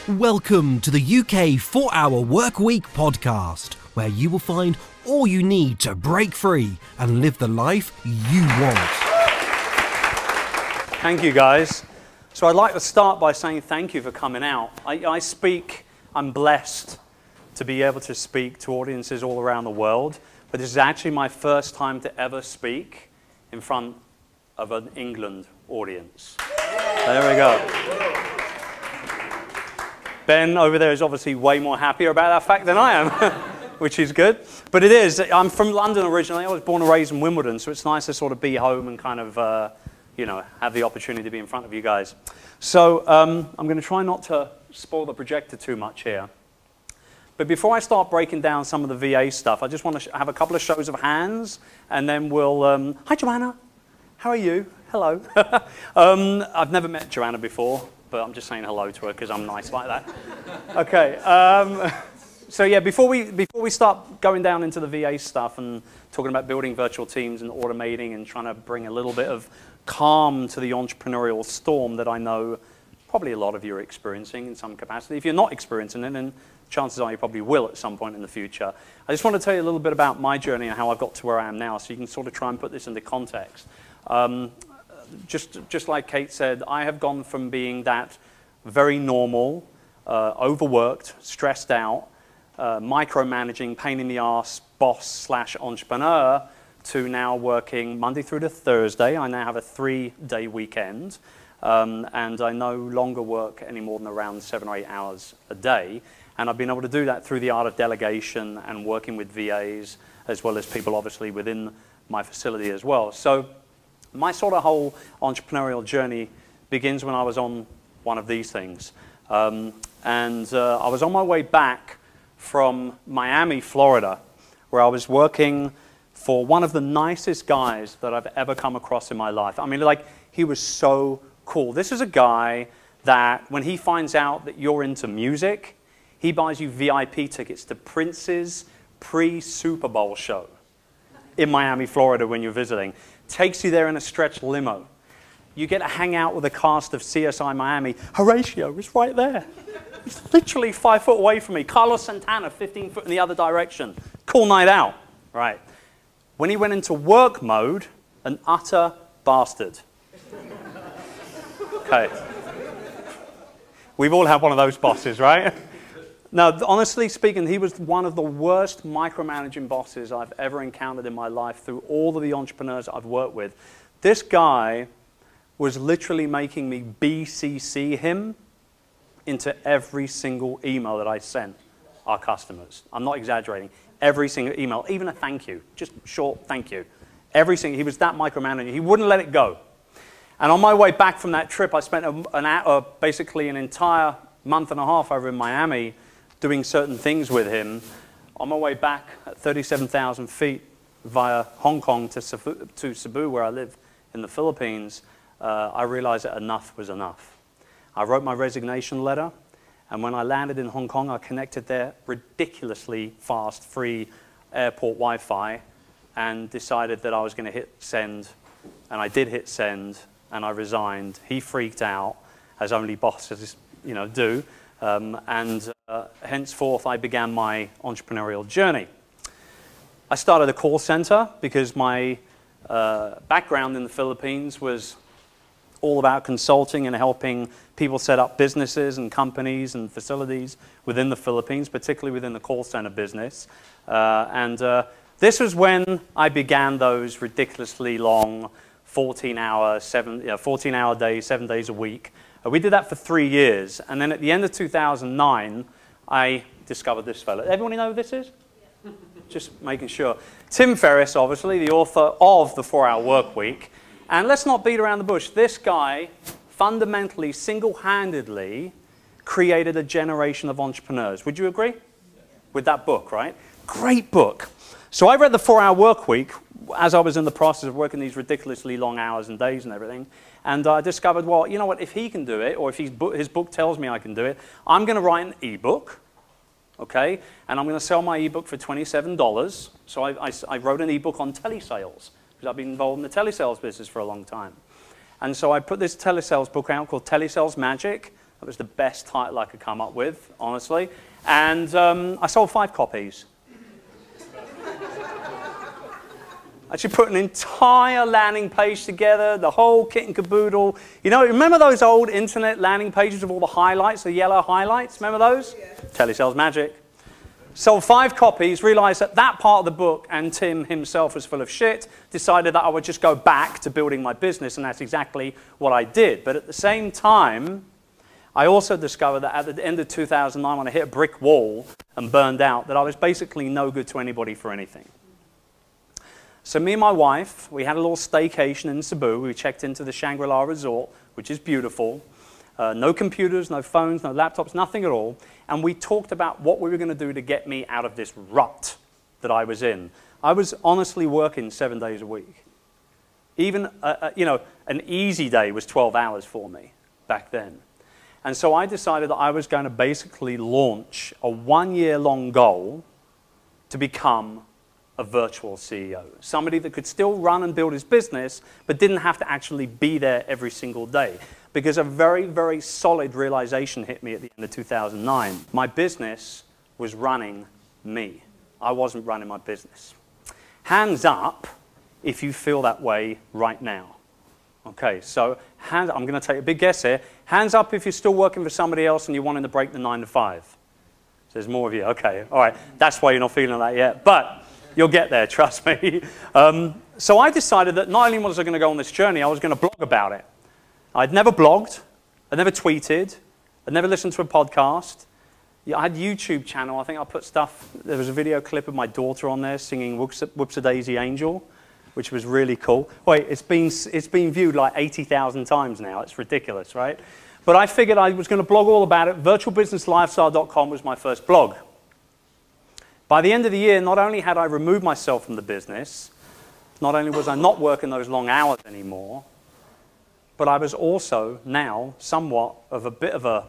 Welcome to the UK 4-Hour Workweek podcast, where you will find all you need to break free and live the life you want. Thank you, guys. So I'd like to start by saying thank you for coming out. I'm blessed to be able to speak to audiences all around the world, but this is actually my first time to ever speak in front of an England audience. There we go. Ben over there is obviously way more happier about that fact than I am, which is good. But it is. I'm from London originally. I was born and raised in Wimbledon, so it's nice to sort of be home and kind of, have the opportunity to be in front of you guys. So I'm going to try not to spoil the projector too much here. But before I start breaking down some of the VA stuff, I just want to have a couple of shows of hands, and then we'll... Hi, Joanna. How are you? Hello. I've never met Joanna before, but I'm just saying hello to her because I'm nice like that. Okay. So yeah, before we start going down into the VA stuff and talking about building virtual teams and automating and trying to bring a little bit of calm to the entrepreneurial storm that I know probably a lot of you are experiencing in some capacity. If you're not experiencing it, then chances are you probably will at some point in the future. I just want to tell you a little bit about my journey and how I got to where I am now, so you can sort of try and put this into context. Just like Kate said, I have gone from being that very normal, overworked, stressed out, micromanaging, pain in the ass boss / entrepreneur to now working Monday through to Thursday. I now have a 3-day weekend, and I no longer work any more than around 7 or 8 hours a day. And I've been able to do that through the art of delegation and working with VAs, as well as people obviously within my facility as well. So my sort of whole entrepreneurial journey begins when I was on one of these things. I was on my way back from Miami, Florida, where I was working for one of the nicest guys that I've ever come across in my life. I mean, like, he was so cool. This is a guy that when he finds out that you're into music, he buys you VIP tickets to Prince's pre-Super Bowl show in Miami, Florida when you're visiting. Takes you there in a stretch limo. You get to hang out with the cast of CSI Miami. Horatio is right there. He's literally 5 foot away from me. Carlos Santana, 15 foot in the other direction. Cool night out. Right. When he went into work mode, an utter bastard. Okay. We've all had one of those bosses, right? Now, honestly speaking, he was one of the worst micromanaging bosses I've ever encountered in my life through all of the entrepreneurs I've worked with. This guy was literally making me BCC him into every single email that I sent our customers. I'm not exaggerating. Every single email, even a thank you, just short thank you. He was that micromanager. He wouldn't let it go. And on my way back from that trip, I spent basically an entire month and a half over in Miami doing certain things with him. On my way back at 37,000 feet via Hong Kong to Cebu, where I live in the Philippines, I realized that enough was enough. I wrote my resignation letter, and when I landed in Hong Kong, I connected their ridiculously fast, free airport Wi-Fi and decided that I was going to hit send, and I did hit send, and I resigned. He freaked out, as only bosses do. Henceforth, I began my entrepreneurial journey. I started a call center because my background in the Philippines was all about consulting and helping people set up businesses and companies and facilities within the Philippines, particularly within the call center business. This was when I began those ridiculously long 14-hour days, 7 days a week. We did that for 3 years, and then at the end of 2009, I discovered this fellow. Everyone know who this is? Yeah. Just making sure. Tim Ferriss, obviously, the author of The 4-Hour Workweek. And let's not beat around the bush. This guy fundamentally, single-handedly created a generation of entrepreneurs. Would you agree? Yeah. With that book, right? Great book. So I read The 4-Hour Workweek as I was in the process of working these ridiculously long hours and days and everything. And I discovered, well, you know what, if he can do it, or if his book tells me I can do it, I'm going to write an ebook, okay? And I'm going to sell my ebook for $27. So I wrote an ebook on telesales, because I've been involved in the telesales business for a long time. And so I put this telesales book out called Telesales Magic, That was the best title I could come up with, honestly. And I sold 5 copies. Actually put an entire landing page together, the whole kit and caboodle. You know, remember those old internet landing pages with all the highlights, the yellow highlights? Remember those? Yeah. Telesales magic. Sold 5 copies, realized that that part of the book, and Tim himself was full of shit, decided that I would just go back to building my business, and that's exactly what I did. But at the same time, I also discovered that at the end of 2009, when I hit a brick wall and burned out, that I was basically no good to anybody for anything. So me and my wife, we had a little staycation in Cebu. We checked into the Shangri-La Resort, which is beautiful. No computers, no phones, no laptops, nothing at all. And we talked about what we were going to do to get me out of this rut that I was in. I was honestly working 7 days a week. Even, you know, an easy day was 12 hours for me back then. And so I decided that I was going to basically launch a 1-year-long goal to become a virtual CEO. Somebody that could still run and build his business, but didn't have to actually be there every single day. Because a very, very solid realization hit me at the end of 2009. My business was running me. I wasn't running my business. Hands up if you feel that way right now. Okay, so I'm going to take a big guess here. Hands up if you're still working for somebody else and you're wanting to break the 9 to 5. So there's more of you. Okay, all right. That's why you're not feeling that yet. But you'll get there, trust me. So I decided that not only was I going to go on this journey, I was going to blog about it. I'd never blogged. I'd never tweeted. I'd never listened to a podcast. Yeah, I had a YouTube channel. I think I put stuff, there was a video clip of my daughter on there singing Whoops-a-Daisy Angel, which was really cool. Wait, it's been viewed like 80,000 times now. It's ridiculous, right? But I figured I was going to blog all about it. Virtualbusinesslifestyle.com was my first blog. By the end of the year, not only had I removed myself from the business, not only was I not working those long hours anymore, but I was also now somewhat of a bit of a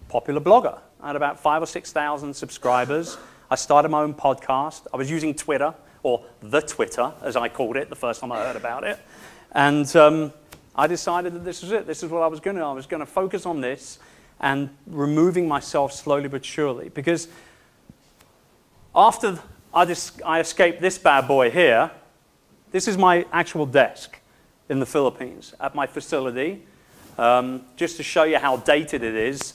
popular blogger. I had about 5,000 or 6,000 subscribers. I started my own podcast. I was using Twitter, or the Twitter, as I called it the first time I heard about it. And I decided that this was it. This is what I was going to do. I was going to focus on this and removing myself slowly but surely. Because after I escaped this bad boy here, this is my actual desk in the Philippines at my facility. Just to show you how dated it is,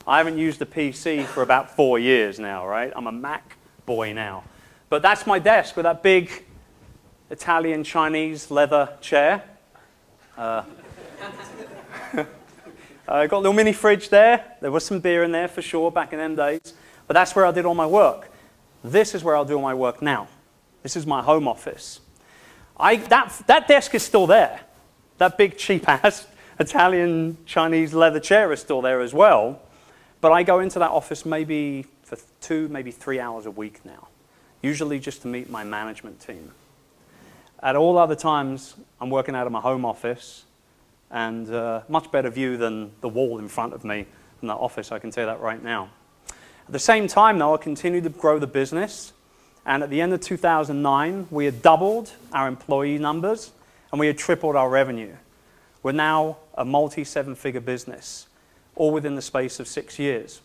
I haven't used a PC for about 4 years now, right? I'm a Mac boy now. But that's my desk with that big Italian Chinese leather chair. I got a little mini fridge there. There was some beer in there for sure back in them days. But that's where I did all my work. This is where I'll do all my work now. This is my home office. That desk is still there. That big cheap-ass Italian Chinese leather chair is still there as well. But I go into that office maybe for 2, maybe 3 hours a week now. Usually just to meet my management team. At all other times, I'm working out of my home office, and much better view than the wall in front of me in that office, I can tell you that right now. At the same time, though, I continued to grow the business, and at the end of 2009, we had doubled our employee numbers, and we had tripled our revenue. We're now a multi-7-figure business, all within the space of 6 years.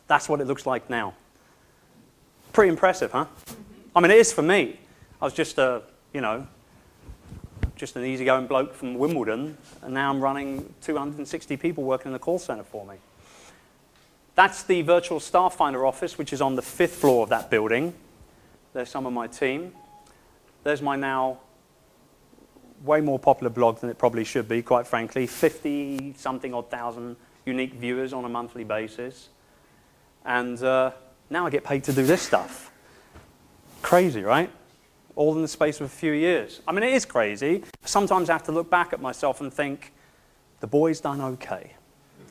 That's what it looks like now. Pretty impressive, huh? I mean, it is for me. I was just a, you know, just an easygoing bloke from Wimbledon, and now I'm running 260 people working in the call center for me. That's the virtual staff finder office, which is on the 5th floor of that building. There's some of my team. There's my now way more popular blog than it probably should be, quite frankly. 50-something odd thousand unique viewers on a monthly basis. And now I get paid to do this stuff. Crazy, right? All in the space of a few years. I mean, it is crazy. Sometimes I have to look back at myself and think, the boy's done okay.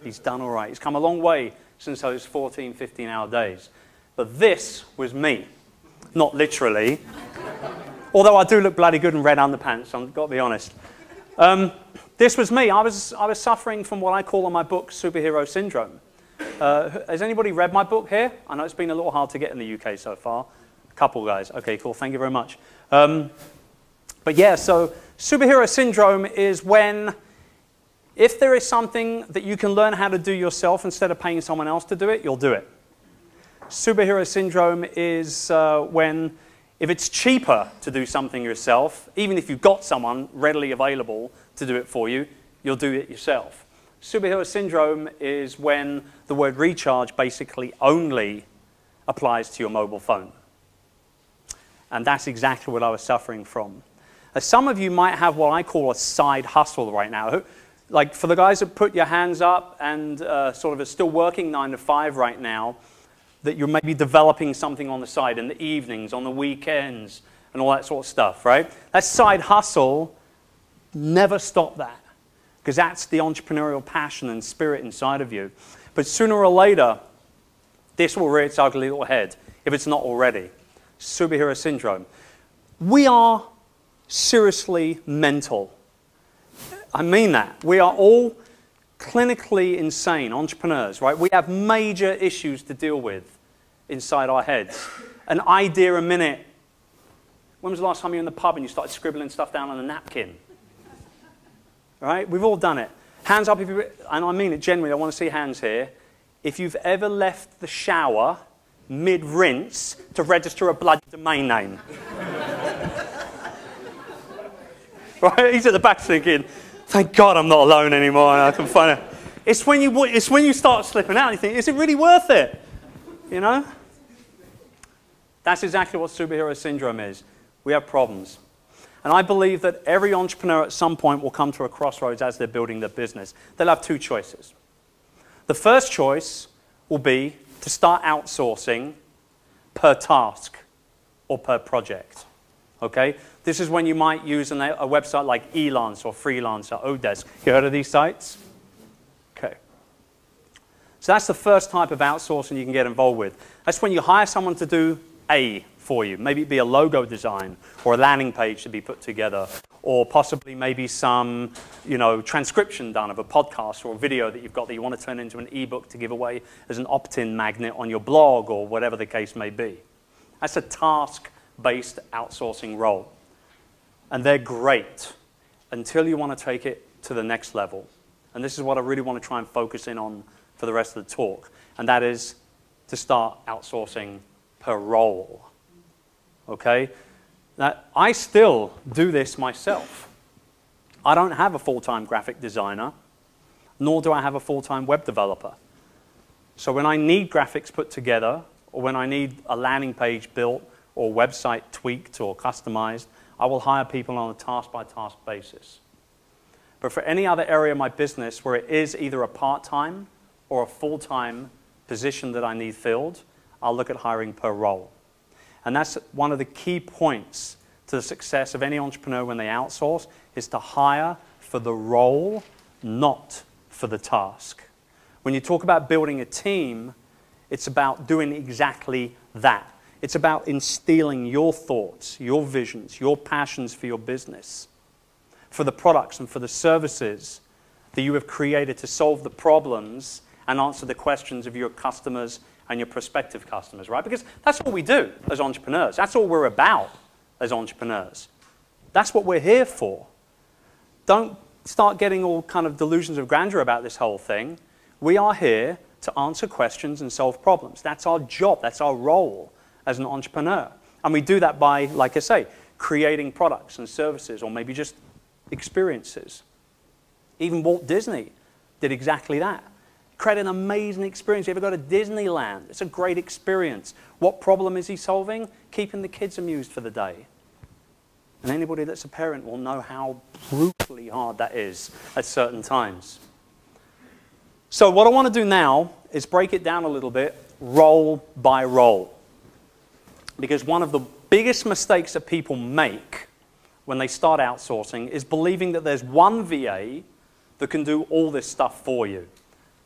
He's done all right. He's come a long way since those 14, 15-hour days. But this was me. Not literally. Although I do look bloody good in red underpants, I've got to be honest. This was me. I was suffering from what I call in my book superhero syndrome. Has anybody read my book here? I know it's been a little hard to get in the UK so far. A couple guys. Okay, cool. Thank you very much. But yeah, so superhero syndrome is when If there is something that you can learn how to do yourself instead of paying someone else to do it, you'll do it. Superhero syndrome is when, if it's cheaper to do something yourself, even if you've got someone readily available to do it for you, you'll do it yourself. Superhero syndrome is when the word recharge basically only applies to your mobile phone. And that's exactly what I was suffering from. Some of you might have what I call a side hustle right now. Like for the guys that put your hands up and sort of are still working 9 to 5 right now, that you're maybe developing something on the side in the evenings, on the weekends, and all that sort of stuff, right? That side hustle, never stop that, because that's the entrepreneurial passion and spirit inside of you. But sooner or later, this will rear its ugly little head, if it's not already. Superhero syndrome. We are seriously mental. I mean that. We are all clinically insane entrepreneurs, right? We have major issues to deal with inside our heads. An idea a minute. When was the last time you were in the pub and you started scribbling stuff down on a napkin? Right? We've all done it. Hands up if you, and I mean it genuinely, I want to see hands here. If you've ever left the shower mid-rinse to register a bloody domain name. Right? He's at the back thinking, thank God I'm not alone anymore and I can find it. It's when you start slipping out and you think, is it really worth it? You know? That's exactly what superhero syndrome is. We have problems. And I believe that every entrepreneur at some point will come to a crossroads as they're building their business. They'll have two choices. The first choice will be to start outsourcing per task or per project. Okay? This is when you might use a website like Elance or Freelance or Odesk. You heard of these sites? Okay. So that's the first type of outsourcing you can get involved with. That's when you hire someone to do A for you. Maybe it be a logo design or a landing page to be put together, or possibly maybe some, transcription done of a podcast or a video that you've got that you want to turn into an ebook to give away as an opt-in magnet on your blog or whatever the case may be. That's a task-based outsourcing role. And they're great until you want to take it to the next level. And this is what I really want to try and focus in on for the rest of the talk. And that is to start outsourcing per role. Okay? Now, I still do this myself. I don't have a full-time graphic designer, nor do I have a full-time web developer. So when I need graphics put together, or when I need a landing page built, or website tweaked or customized, I will hire people on a task-by-task basis. But for any other area of my business where it is either a part-time or a full-time position that I need filled, I'll look at hiring per role. And that's one of the key points to the success of any entrepreneur when they outsource, is to hire for the role, not for the task. When you talk about building a team, it's about doing exactly that. It's about instilling your thoughts, your visions, your passions for your business, for the products and for the services that you have created to solve the problems and answer the questions of your customers and your prospective customers, right? Because that's what we do as entrepreneurs. That's all we're about as entrepreneurs. That's what we're here for. Don't start getting all kind of delusions of grandeur about this whole thing. We are here to answer questions and solve problems. That's our job. That's our role as an entrepreneur. And we do that by, like I say, creating products and services, or maybe just experiences. Even Walt Disney did exactly that. Create an amazing experience. You ever go to Disneyland? It's a great experience. What problem is he solving? Keeping the kids amused for the day. And anybody that's a parent will know how brutally hard that is at certain times. So what I want to do now is break it down a little bit, role by role. Because one of the biggest mistakes that people make when they start outsourcing is believing that there's one VA that can do all this stuff for you.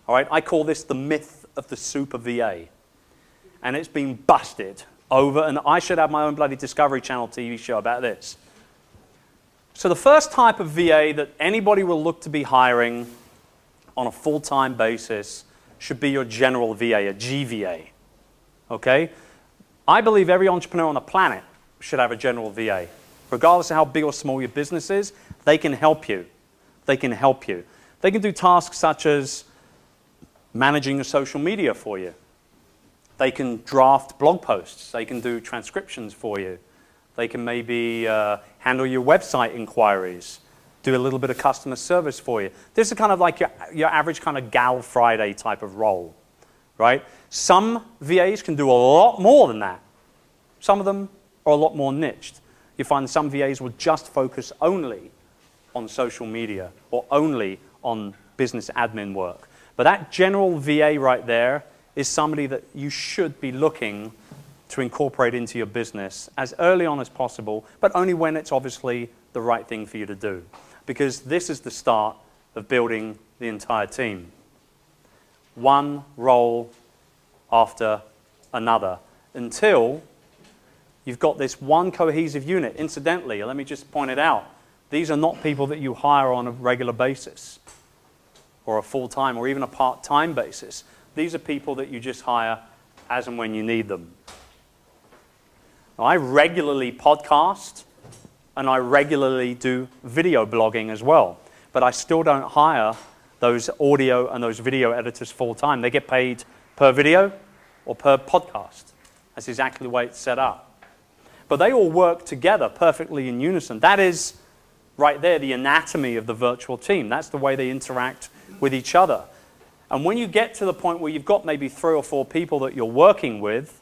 All right? I call this the myth of the super VA. And it's been busted over, and I should have my own bloody Discovery Channel TV show about this. So the first type of VA that anybody will look to be hiring on a full-time basis should be your general VA, a GVA. Okay? I believe every entrepreneur on the planet should have a general VA. Regardless of how big or small your business is, they can help you. They can help you. They can do tasks such as managing your social media for you. They can draft blog posts. They can do transcriptions for you. They can maybe handle your website inquiries, do a little bit of customer service for you. This is kind of like your average kind of Gal Friday type of role, right? Some VAs can do a lot more than that. Some of them are a lot more niched. You find some VAs will just focus only on social media or only on business admin work. But that general VA right there is somebody that you should be looking to incorporate into your business as early on as possible, but only when it's obviously the right thing for you to do. Because this is the start of building the entire team. One role after another until you've got this one cohesive unit. Incidentally, let me just point it out. These are not people that you hire on a regular basis or a full-time or even a part-time basis. These are people that you just hire as and when you need them. Now, I regularly podcast and I regularly do video blogging as well, but I still don't hire those audio and those video editors full-time. They get paid per video or per podcast. That's exactly the way it's set up. But they all work together perfectly in unison. That is, right there, the anatomy of the virtual team. That's the way they interact with each other. And when you get to the point where you've got maybe 3 or 4 people that you're working with,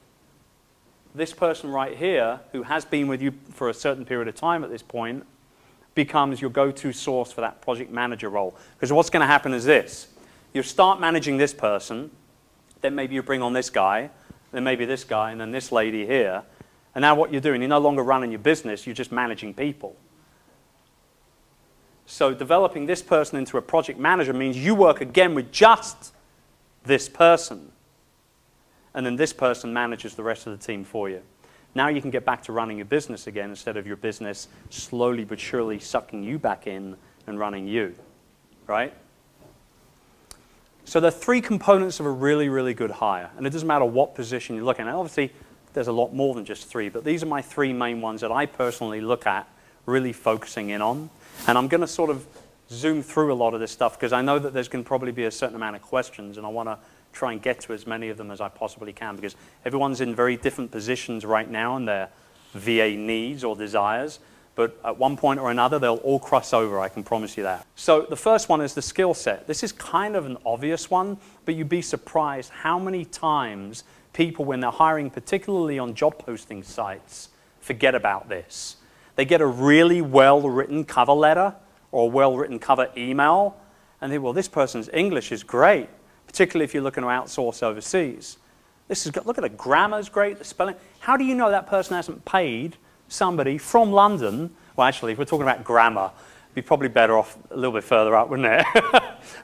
this person right here, who has been with you for a certain period of time at this point, becomes your go-to source for that project manager role. Because what's going to happen is this. You start managing this person, then maybe you bring on this guy, then maybe this guy, and then this lady here. And now what you're doing, you're no longer running your business, you're just managing people. So developing this person into a project manager means you work again with just this person. And then this person manages the rest of the team for you. Now you can get back to running your business again instead of your business slowly but surely sucking you back in and running you, right? So there are 3 components of a really, really good hire. And it doesn't matter what position you're looking at. Obviously, there's a lot more than just 3, but these are my 3 main ones that I personally look at really focusing in on. And I'm going to sort of zoom through a lot of this stuff because I know that there's going to probably be a certain amount of questions, and I want to try and get to as many of them as I possibly can because everyone's in very different positions right now in their VA needs or desires. But at one point or another, they'll all cross over, I can promise you that. So the first one is the skill set. This is kind of an obvious one, but you'd be surprised how many times people, when they're hiring, particularly on job posting sites, forget about this. They get a really well-written cover letter or a well-written cover email, and they think, well, this person's English is great, particularly if you're looking to outsource overseas. Look at the grammar's great, the spelling. How do you know that person hasn't paid somebody from London? Well, actually, if we're talking about grammar, it'd be probably better off a little bit further up, wouldn't it?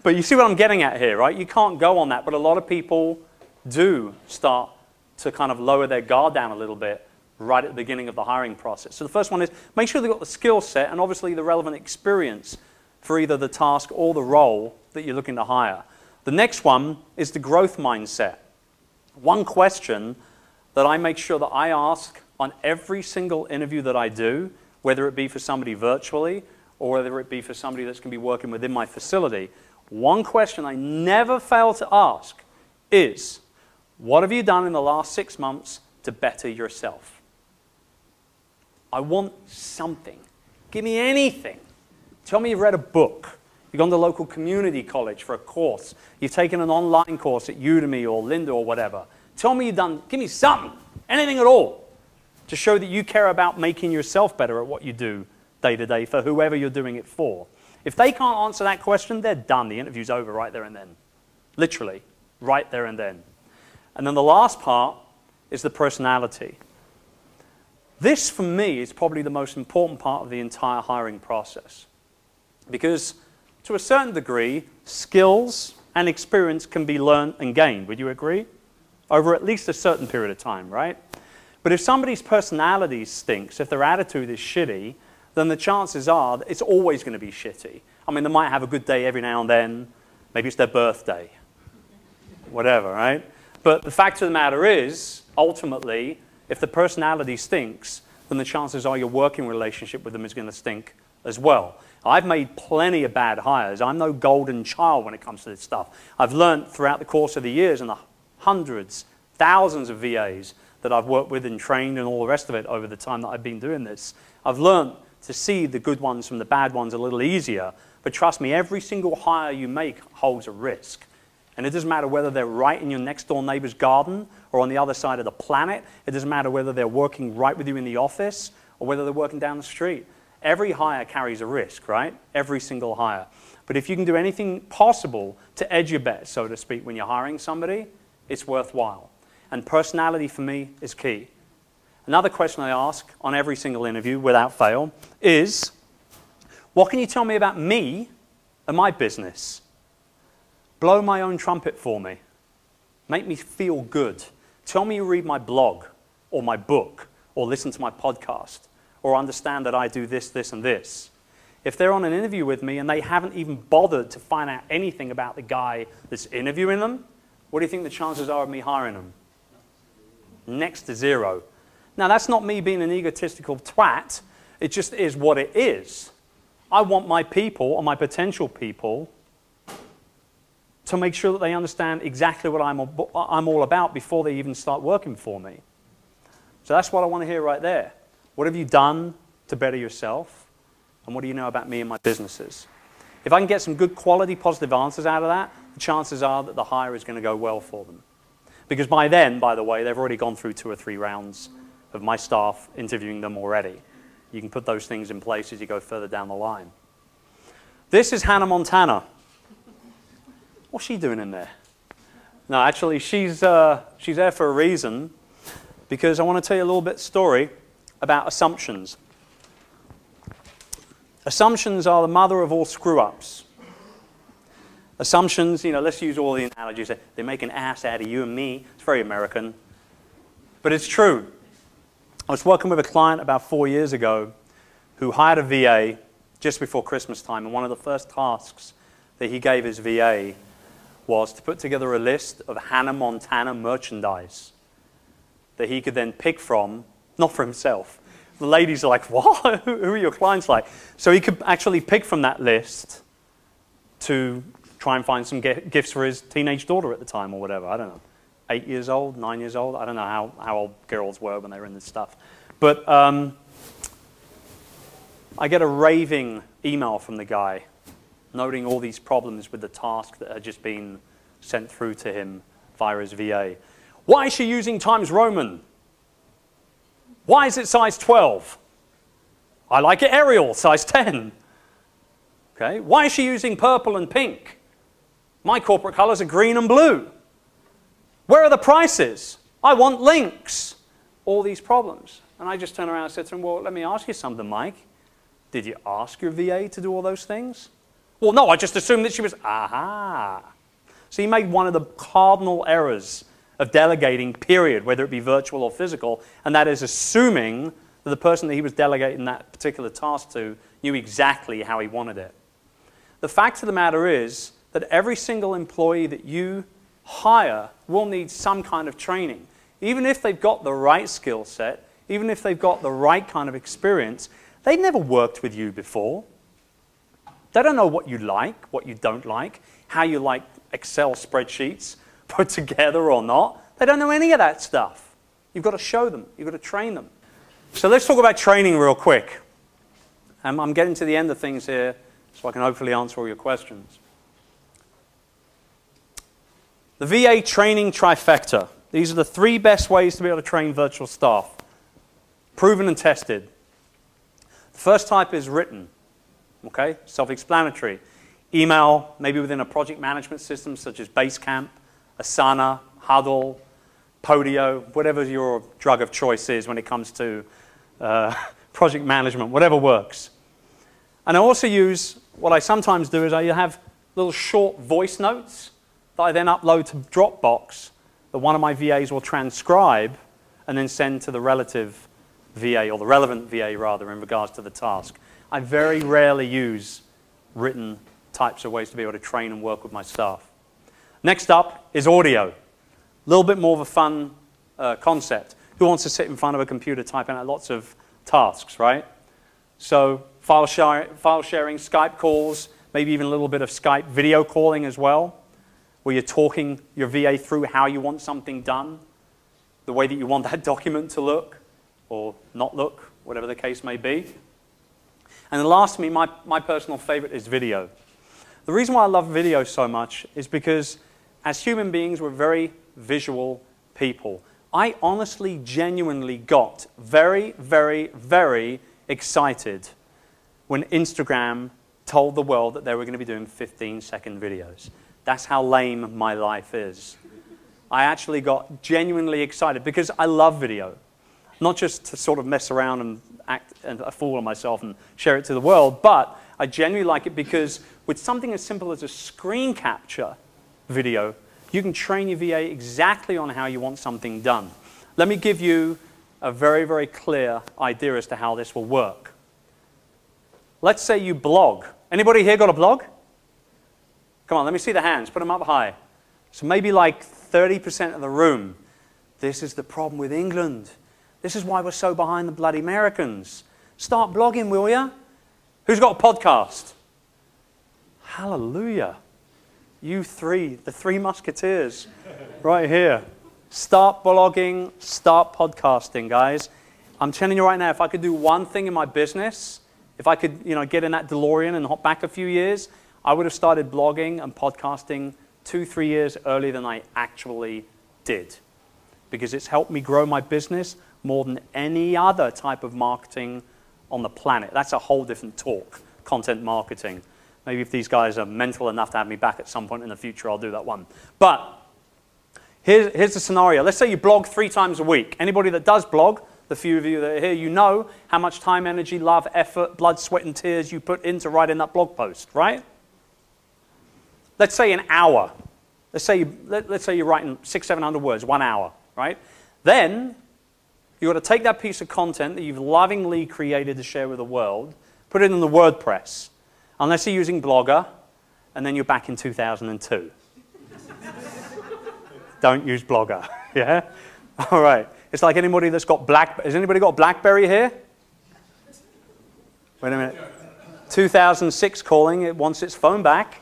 But you see what I'm getting at here, right? You can't go on that, but a lot of people do start to kind of lower their guard down a little bit right at the beginning of the hiring process. So the first one is make sure they've got the skill set and obviously the relevant experience for either the task or the role that you're looking to hire. The next one is the growth mindset. One question that I make sure that I ask on every single interview that I do, whether it be for somebody virtually or whether it be for somebody that's going to be working within my facility, one question I never fail to ask is, what have you done in the last 6 months to better yourself? I want something. Give me anything. Tell me you've read a book. You've gone to local community college for a course. You've taken an online course at Udemy or Lynda or whatever. Tell me you've done, give me something, anything at all, to show that you care about making yourself better at what you do day to day for whoever you're doing it for. If they can't answer that question, they're done. The interview's over right there and then. Literally, right there and then. And then the last part is the personality. This, for me, is probably the most important part of the entire hiring process. Because, to a certain degree, skills and experience can be learned and gained. Would you agree? Over at least a certain period of time, right? But if somebody's personality stinks, if their attitude is shitty, then the chances are that it's always going to be shitty. I mean, they might have a good day every now and then. Maybe it's their birthday. Whatever, right? But the fact of the matter is, ultimately, if the personality stinks, then the chances are your working relationship with them is going to stink as well. I've made plenty of bad hires. I'm no golden child when it comes to this stuff. I've learned throughout the course of the years and the hundreds, thousands of VAs that I've worked with and trained and all the rest of it over the time that I've been doing this. I've learned to see the good ones from the bad ones a little easier. But trust me, every single hire you make holds a risk. And it doesn't matter whether they're right in your next door neighbor's garden or on the other side of the planet. It doesn't matter whether they're working right with you in the office or whether they're working down the street. Every hire carries a risk, right? Every single hire. But if you can do anything possible to edge your bet, so to speak, when you're hiring somebody, it's worthwhile. And personality for me is key. Another question I ask on every single interview without fail is, what can you tell me about me and my business? Blow my own trumpet for me. Make me feel good. Tell me you read my blog or my book or listen to my podcast or understand that I do this, this, and this. If they're on an interview with me and they haven't even bothered to find out anything about the guy that's interviewing them, what do you think the chances are of me hiring them? Next to zero. Now, that's not me being an egotistical twat. It just is what it is. I want my people or my potential people to make sure that they understand exactly what I'm all about before they even start working for me. So that's what I want to hear right there. What have you done to better yourself? And what do you know about me and my businesses? If I can get some good quality positive answers out of that, the chances are that the hire is going to go well for them. Because by then, by the way, they've already gone through 2 or 3 rounds of my staff interviewing them already. You can put those things in place as you go further down the line. This is Hannah Montana. What's she doing in there? No, actually, she's there for a reason, because I want to tell you a little bit story about assumptions. Assumptions are the mother of all screw-ups. Assumptions, you know, let's use all the analogies. They make an ass out of you and me. It's very American. But it's true. I was working with a client about 4 years ago who hired a VA just before Christmas time, and one of the first tasks that he gave his VA was to put together a list of Hannah Montana merchandise that he could then pick from, not for himself. The ladies are like, what? Who are your clients like? So he could actually pick from that list to try and find some gifts for his teenage daughter at the time or whatever. I don't know. 8 years old, 9 years old. I don't know how old girls were when they were in this stuff. But I get a raving email from the guy noting all these problems with the task that had just been sent through to him via his VA. Why is she using Times Roman? Why is it size 12? I like it Arial, size 10. Okay. Why is she using purple and pink? My corporate colors are green and blue. Where are the prices? I want links. All these problems. And I just turned around and said to him, well, let me ask you something, Mike. Did you ask your VA to do all those things? Well, no, I just assumed that she was, aha. So he made one of the cardinal errors of delegating, period, whether it be virtual or physical, and that is assuming that the person that he was delegating that particular task to knew exactly how he wanted it. The fact of the matter is that every single employee that you hire will need some kind of training. Even if they've got the right skill set, even if they've got the right kind of experience, they've never worked with you before. They don't know what you like, what you don't like, how you like Excel spreadsheets put together or not. They don't know any of that stuff. You've got to show them. You've got to train them. So let's talk about training real quick. I'm getting to the end of things here so I can hopefully answer all your questions. The VA training trifecta. These are the 3 best ways to be able to train virtual staff. Proven and tested. The first type is written. Okay, self-explanatory. Email, maybe within a project management system such as Basecamp, Asana, Huddle, Podio, whatever your drug of choice is when it comes to project management, whatever works. And I also use, what I sometimes do is I have little short voice notes that I then upload to Dropbox that one of my VAs will transcribe and then send to the relative VA, or the relevant VA rather, in regards to the task. I very rarely use written types of ways to be able to train and work with my staff. Next up is audio. A little bit more of a fun concept. Who wants to sit in front of a computer typing out lots of tasks, right? So file sharing, Skype calls, maybe even a little bit of Skype video calling as well, where you're talking your VA through how you want something done, the way that you want that document to look or not look, whatever the case may be. And then lastly, my personal favorite is video. The reason why I love video so much is because as human beings, we're very visual people. I honestly, genuinely got very, very, very excited when Instagram told the world that they were going to be doing 15-second videos. That's how lame my life is. I actually got genuinely excited because I love video. Not just to sort of mess around and act a fool on myself and share it to the world, but I genuinely like it because with something as simple as a screen capture video, you can train your VA exactly on how you want something done. Let me give you a very, very clear idea as to how this will work. Let's say you blog. Anybody here got a blog? Come on, let me see the hands. Put them up high. So maybe like 30% of the room. This is the problem with England. This is why we're so behind the bloody Americans. Start blogging, will ya? Who's got a podcast? Hallelujah. You three, the three musketeers, right here. Start blogging, start podcasting, guys. I'm telling you right now, if I could do one thing in my business, if I could, get in that DeLorean and hop back a few years, I would have started blogging and podcasting 2-3 years earlier than I actually did. Because it's helped me grow my business more than any other type of marketing on the planet. That's a whole different talk, content marketing. Maybe if these guys are mental enough to have me back at some point in the future, I'll do that one. But here's the scenario. Let's say you blog 3 times a week. Anybody that does blog, the few of you that are here, you know how much time, energy, love, effort, blood, sweat, and tears you put into writing that blog post, right? Let's say an hour. Let's say you're writing 600-700 words, 1 hour, right? Then you've got to take that piece of content that you've lovingly created to share with the world, put it in the WordPress, unless you're using Blogger, and then you're back in 2002. Don't use Blogger, yeah? All right. It's like anybody that's got has anybody got BlackBerry here? Wait a minute. 2006 calling, it wants its phone back.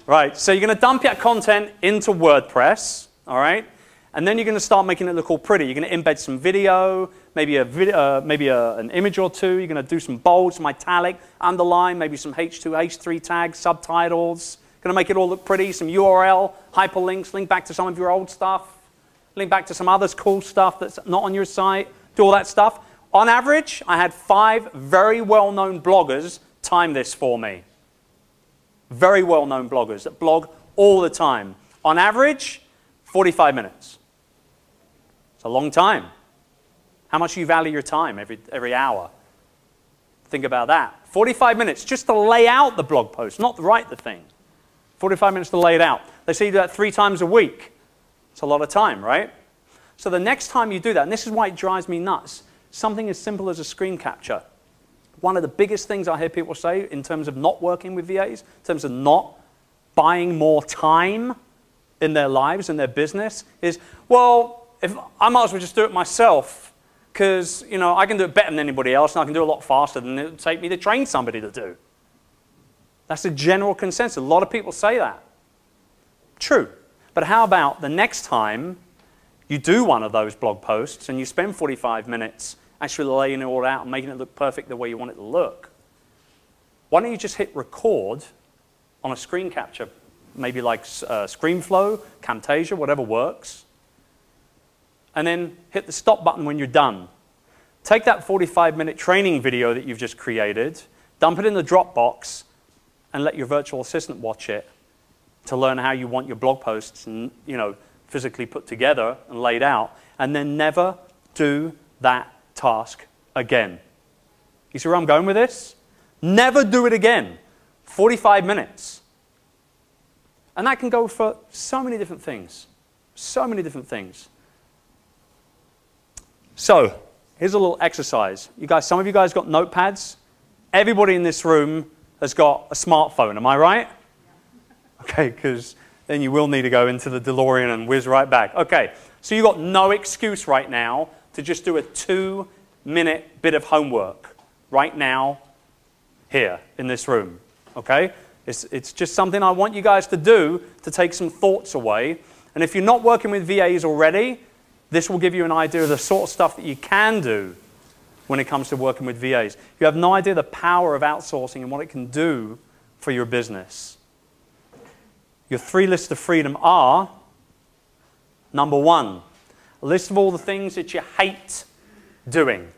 Right, so you're going to dump that content into WordPress, all right? And then you're going to start making it look all pretty. You're going to embed some video, maybe an image or two. You're going to do some bold, some italic, underline, maybe some H2, H3 tags, subtitles. Going to make it all look pretty, some URL, hyperlinks, link back to some of your old stuff, link back to some other cool stuff that's not on your site, do all that stuff. On average, I had 5 very well-known bloggers time this for me. Very well-known bloggers that blog all the time. On average, 45 minutes. It's a long time. How much do you value your time every hour? Think about that. 45 minutes just to lay out the blog post, not to write the thing. 45 minutes to lay it out. They say you do that 3 times a week. It's a lot of time, right? So the next time you do that, and this is why it drives me nuts, something as simple as a screen capture. One of the biggest things I hear people say in terms of not working with VAs, in terms of not buying more time in their lives and their business is, well, if I might as well just do it myself because, I can do it better than anybody else and I can do it a lot faster than it would take me to train somebody to do. That's a general consensus. A lot of people say that. True. But how about the next time you do one of those blog posts and you spend 45 minutes actually laying it all out and making it look perfect the way you want it to look? Why don't you just hit record on a screen capture, maybe like ScreenFlow, Camtasia, whatever works, and then hit the stop button when you're done. Take that 45-minute training video that you've just created, dump it in the Dropbox, and let your virtual assistant watch it to learn how you want your blog posts and, physically put together and laid out, and then never do that task again. You see where I'm going with this? Never do it again. 45 minutes. And that can go for so many different things. So many different things. So, here's a little exercise. Some of you guys got notepads. Everybody in this room has got a smartphone, am I right? Okay, because then you will need to go into the DeLorean and whiz right back. Okay, so you've got no excuse right now to just do a 2-minute bit of homework right now here in this room, okay? It's just something I want you guys to do to take some thoughts away. And if you're not working with VAs already, this will give you an idea of the sort of stuff that you can do when it comes to working with VAs. You have no idea the power of outsourcing and what it can do for your business. Your 3 lists of freedom are, number 1, a list of all the things that you hate doing.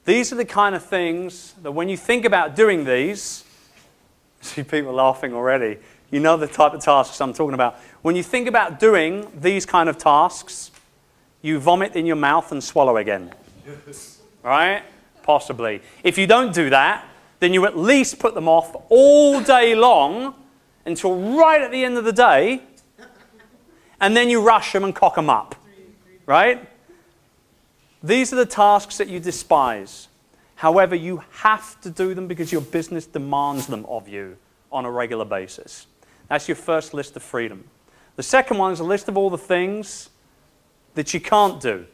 These are the kind of things that when you think about doing these, see people laughing already, you know the type of tasks I'm talking about. When you think about doing these kind of tasks, you vomit in your mouth and swallow again. Right? Possibly. If you don't do that, then you at least put them off all day long until right at the end of the day, and then you rush them and cock them up. Right? These are the tasks that you despise. However, you have to do them because your business demands them of you on a regular basis. That's your first list of freedom. The second one is a list of all the things that you can't do,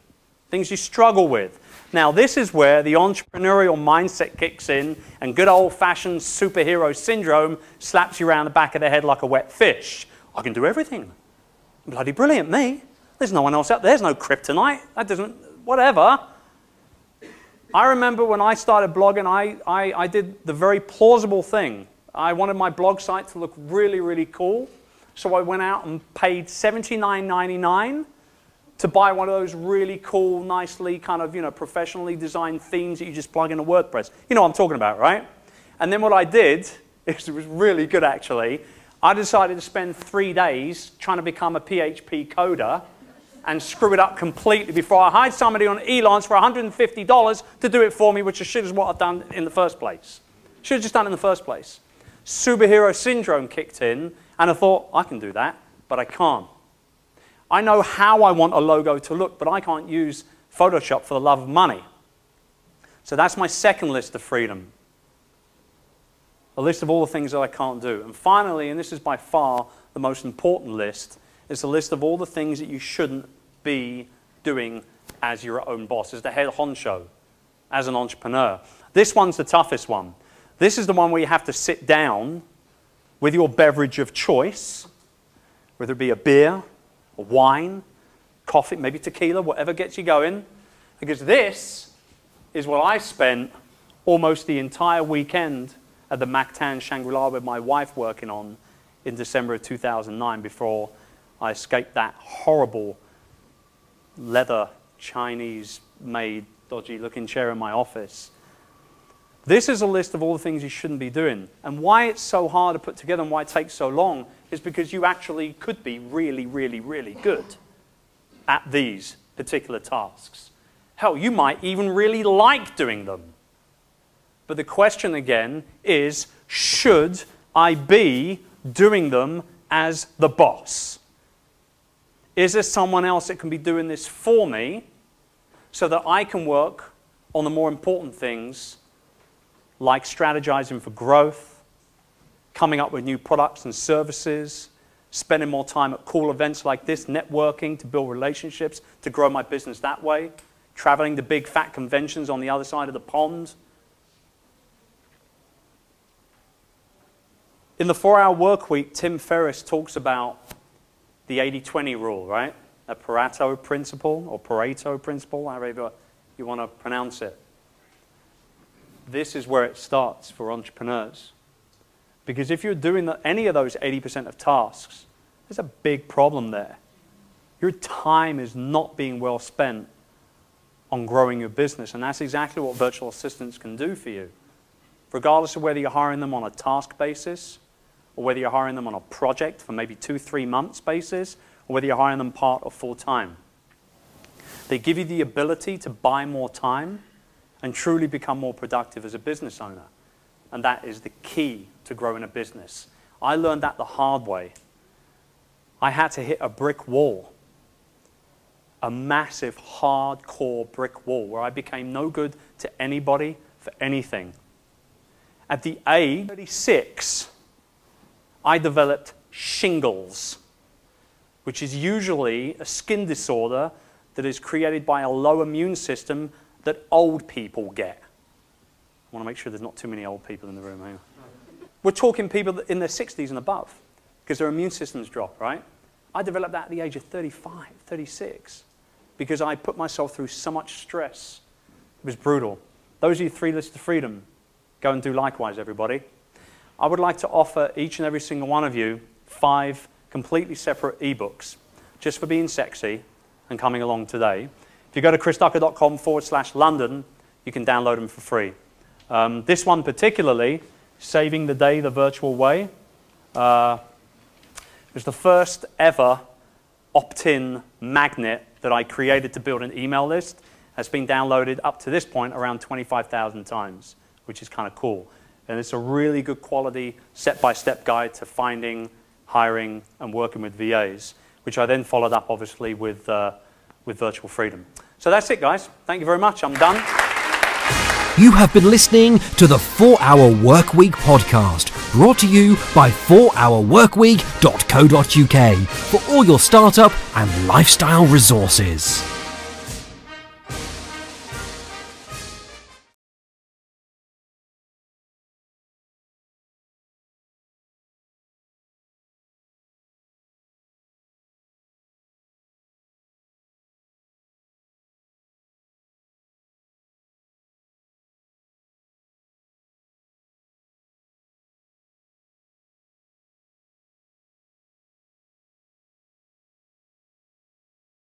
things you struggle with. Now, this is where the entrepreneurial mindset kicks in and good old-fashioned superhero syndrome slaps you around the back of the head like a wet fish. I can do everything. Bloody brilliant, me. There's no one else out there. There's no kryptonite. That doesn't, whatever. I remember when I started blogging, I did the very plausible thing. I wanted my blog site to look really, really cool. So I went out and paid $79.99 to buy one of those really cool, nicely kind of, professionally designed themes that you just plug into WordPress. You know what I'm talking about, right? And then what I did, it was really good actually, I decided to spend 3 days trying to become a PHP coder and screw it up completely before I hired somebody on Elance for $150 to do it for me, which is what I've done in the first place. Should have just done it in the first place. Superhero syndrome kicked in, and I thought, I can do that, but I can't. I know how I want a logo to look, but I can't use Photoshop for the love of money. So that's my second list of freedom. A list of all the things that I can't do. And finally, and this is by far the most important list, is a list of all the things that you shouldn't be doing as your own boss, as the head honcho, as an entrepreneur. This one's the toughest one. This is the one where you have to sit down with your beverage of choice, whether it be a beer, a wine, coffee, maybe tequila, whatever gets you going. Because this is what I spent almost the entire weekend at the Mactan Shangri-La with my wife working on in December of 2009 before I escaped that horrible leather Chinese-made dodgy-looking chair in my office. This is a list of all the things you shouldn't be doing. And why it's so hard to put together and why it takes so long is because you actually could be really, really, really good at these particular tasks. Hell, you might even really like doing them. But the question again is, should I be doing them as the boss? Is there someone else that can be doing this for me so that I can work on the more important things like strategizing for growth, coming up with new products and services, spending more time at cool events like this, networking to build relationships, to grow my business that way, traveling to big fat conventions on the other side of the pond. In the 4-Hour Workweek, Tim Ferriss talks about the 80-20 rule, right? A Pareto Principle, or Pareto Principle, however you want to pronounce it. This is where it starts for entrepreneurs. Because if you're doing any of those 80% of tasks, there's a big problem there. Your time is not being well spent on growing your business, and that's exactly what virtual assistants can do for you. Regardless of whether you're hiring them on a task basis, or whether you're hiring them on a project for maybe 2-3 months basis, or whether you're hiring them part or full time. They give you the ability to buy more time and truly become more productive as a business owner. And that is the key to growing a business. I learned that the hard way. I had to hit a brick wall, a massive, hardcore brick wall where I became no good to anybody for anything. At the age of 36, I developed shingles, which is usually a skin disorder that is created by a low immune system that old people get. want to make sure there's not too many old people in the room. Hang on. We're talking people in their 60s and above, because their immune systems drop, right? I developed that at the age of 35, 36, because I put myself through so much stress. It was brutal. Those of you 3 lists to freedom, go and do likewise, everybody. I would like to offer each and every single one of you 5 completely separate ebooks, just for being sexy and coming along today. If you go to chrisducker.com/London, you can download them for free. This one particularly, Saving the Day the Virtual Way, was the first ever opt-in magnet that I created to build an email list. Has been downloaded up to this point around 25,000 times, which is kind of cool. And it's a really good quality step-by-step guide to finding, hiring, and working with VAs, which I then followed up, obviously, with Virtual Freedom. So that's it, guys. Thank you very much. I'm done. You have been listening to the 4-Hour Workweek podcast, brought to you by 4hourworkweek.co.uk for all your startup and lifestyle resources.